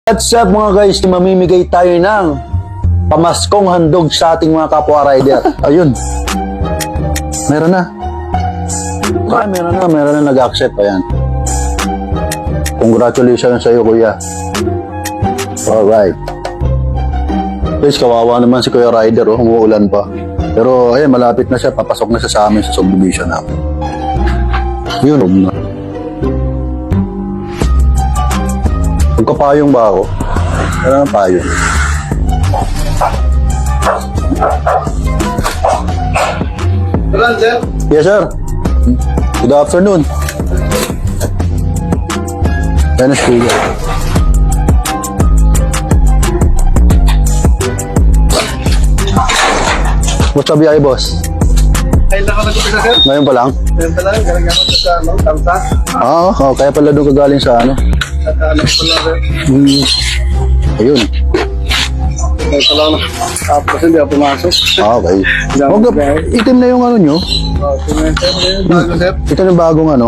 What's up mga guys, mamimigay tayo ng pamaskong handog sa ating mga kapwa rider. Ayun. Meron na. Meron na nag-accept. Ayan. Congratulations sa iyo, kuya. Alright. Guys, kawawa naman si Kuya Rider, oh, umuulan pa. Pero ayun, malapit na siya, papasok na siya sa amin sa subdivision namin. Yun. Magkapayong ba ako? Kailangan payong. Hello, sir. Yes, sir. Good afternoon. Yan ang kuya. Musta biyahe, boss? Ay, lang ako nagpapisa, sir. Ngayon pa lang? Ngayon pala, galing ako sa Tamsa. Oo, kaya pala doon kagaling sa ano. At alam ko lang, sir. Ayun. Ngayon pala ako. Tapos hindi ako pumasok. Okay. Huwag na, itim na yung ano nyo. Tingnan, sir. Bago, sir. Ito na bagong ano.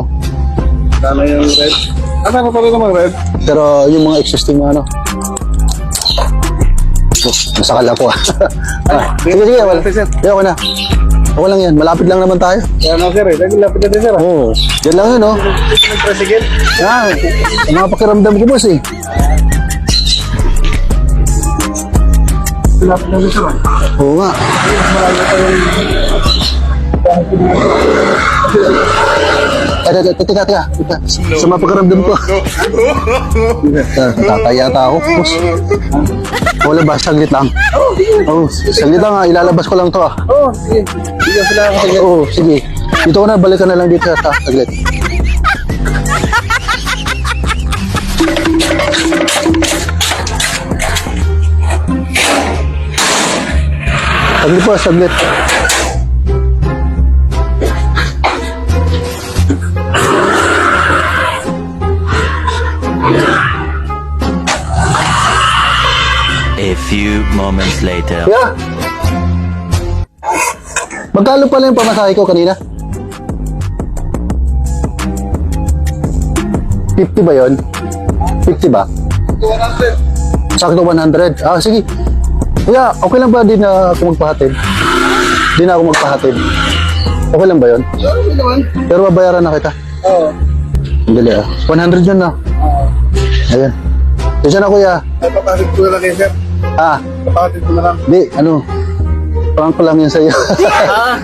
Sana yung red. Ano pa rin naman red? Pero yung mga existing ano. Oh, nasakal ako ah. Sige, wala. Ayoko na. Okay lang yan. Malapit lang naman tayo. Kaya na, sir. Dahil lapit na din, sir. Oo. Diyan lang yun, oh. Nag-presigil. Ah, mga pakiramdam ko, boss, eh. Lapit na din, sir. Oo nga. Marami pa yung... Teka. Sa mga pakiramdam ko. Natataya ata ako, boss. Wala ba? Saglit lang. Oo, saglit lang, ah. Ilalabas ko lang to, ah. Oo, sige. Sige sila ako. Oo, sige. Dito ko na, balikan na lang dito sa saglit. Saglit po, saglit. A few moments later. Yeah. Magkano pala yung pamasahe ko kanina? 50 ba yun? 50 ba? 200. Sakto 100. Ah, sige. Kuya, okay lang ba din na ako magpahatid? Di na ako magpahatid. Okay lang ba yun? Okay naman. Pero babayaran na kita. Oo. Ang dali ah. 100 yun na. Ayan. Diyan na kuya. Ay, papasok ko na lang kayo, sir. Ah, Papakatid ko na lang. di, ano. Parang ko lang yun sa'yo.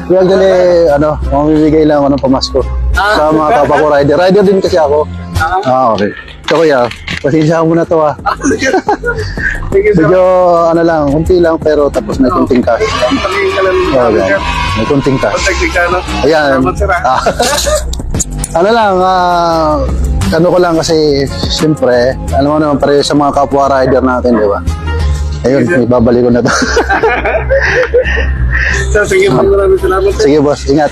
Kaya dali, ano, mamimigay lang ako ng pamasko. Sa mga kapwa ko rider. Rider din kasi ako. Okay. So kuya, pasensya mo na to ah. Sige, sir. Medyo ano lang, kunti lang pero tapos may kunting cash. Pagiging ka lang. Okay. May kunting cash. Pagtagtig ka, no? Ayan. Salamat, sir, Ah. Ano lang, ano ko lang kasi siyempre, alam mo naman pareho sa mga kapwa rider natin, di ba? Ayun, ibabalik ko na to. Sir, sige, maraming salamat, sir. Sige boss, ingat.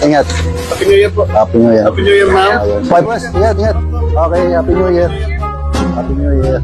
Happy New Year po. Happy New Year. Happy New Year, ma'am. Bye boss, ingat. Okay, Happy New Year. Happy New Year.